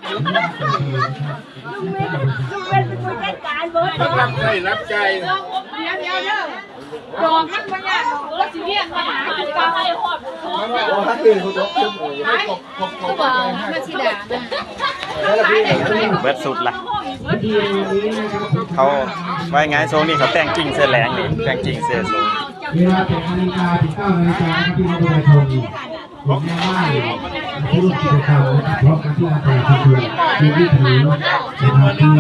เป็นผู้จัดการเบิร์ดรับใจรับใจเดี๋ยวรอมันมาเนี่ยรถสีเรียนมาหาคือการให้หอดถ้าตื่นคุณต้องขึ้นเขาบอกมาชิดาเบิดสุดละเขาไว้ไงโซนี่เขาแต่งจริงเสื้อแหลงนี่แต่งจริงเสื้อสูงเวลา8 นาฬิกาถึง 9 นาฬิกาที่มหาวิทยาลัยชมผมแนะว่าผู้ร่วมกิจกรรมนะครับพร้อมกันที่อาคารชุมชนมีวิถีนะครับที่บ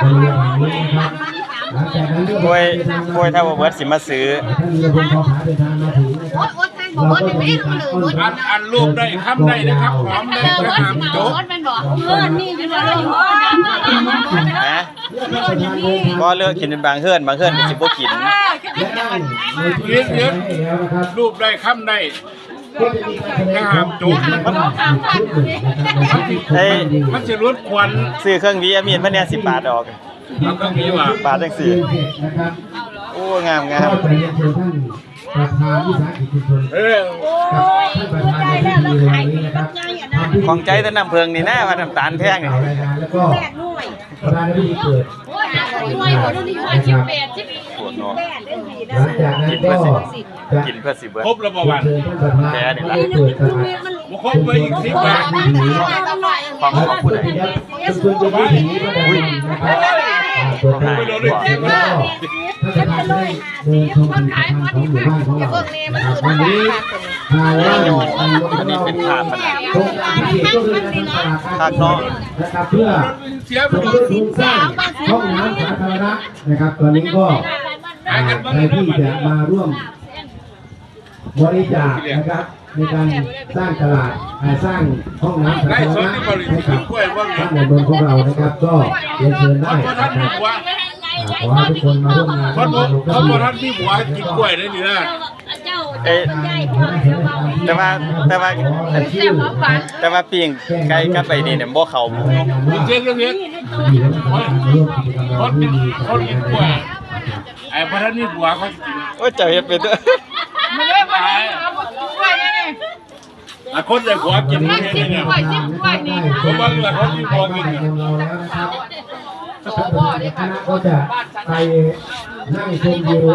ริเวณแห่งนี้นะครับหลังจากนั้นโวยถ้าว่าเบิดสิมาซื้อถ้าเรือพงพอผาเดินทางมาถึงนะครับเราก็จะมีการเปิดอันรูปได้คำได้นะครับหอมได้กระหำโจ๊กนี่อยู่เลยฮะก็เลือกกินเป็นบางเฮือนก็สิบ่กินรูปได้คำได้กระหำโจ๊กมันจะลดควันซื้อเครื่องวิอามีนมันเนี่ย10 บาทออกต้องมีว่าบาทจังสี่โอ้งามประธานวิสาหกิจชุมชนท่านประธานในพิธีวันนี้นะครับของใจแต่น้ำเพิงนี่นะว่าน้ำตาลแพงนี่แล้วก็ประธานในพิธีเปิดหลังจากนั้นก็กินเพื่อสิเบิร์ดครบระบบวันแพ้นี่ละครบไปอีก10 บาทของพูดอะไรชุมชนจะมีผีมาดังนะครับเปิดทางแล้วก็ท่านประธานได้เดินชมผลิตภัณฑ์ของหมู่บ้านของเราวันนี้ทางว่าอันนี้เป็นขาดมันโครงการพิเศษก็คือการทำตลาดการนะครับเพื่อทุนสร้างห้องน้ำสาธารณะนะครับตอนนี้ก็ใครที่จะมาร่วมบริจาคนะครับในการสร้างตลาดสร้างห้องน้ำสาธารณะให้กับท่านในเมืองของเรานะครับก็เรียนเชิญได้ขอให้ทุกคนมาร่วมงานเพราะท่านพี่หัวกินกล้วยได้หรือนะแต่ว่าปิ้งไก่กับไปนี่เนี่ยบ่เข้าหมูเจ๊เล็กคนกินกล้วยไอ้พระท่านนี่หัวเขากินโอ้ยเจ้าเฮ็ดเป็นเด้อไม่ได้ไปกล้วยนี่คนแต่หัวกินนี่เนี่ยผมว่าเขาที่หัวกินเนี่ยคณะก็จะไปนั่งชมวิว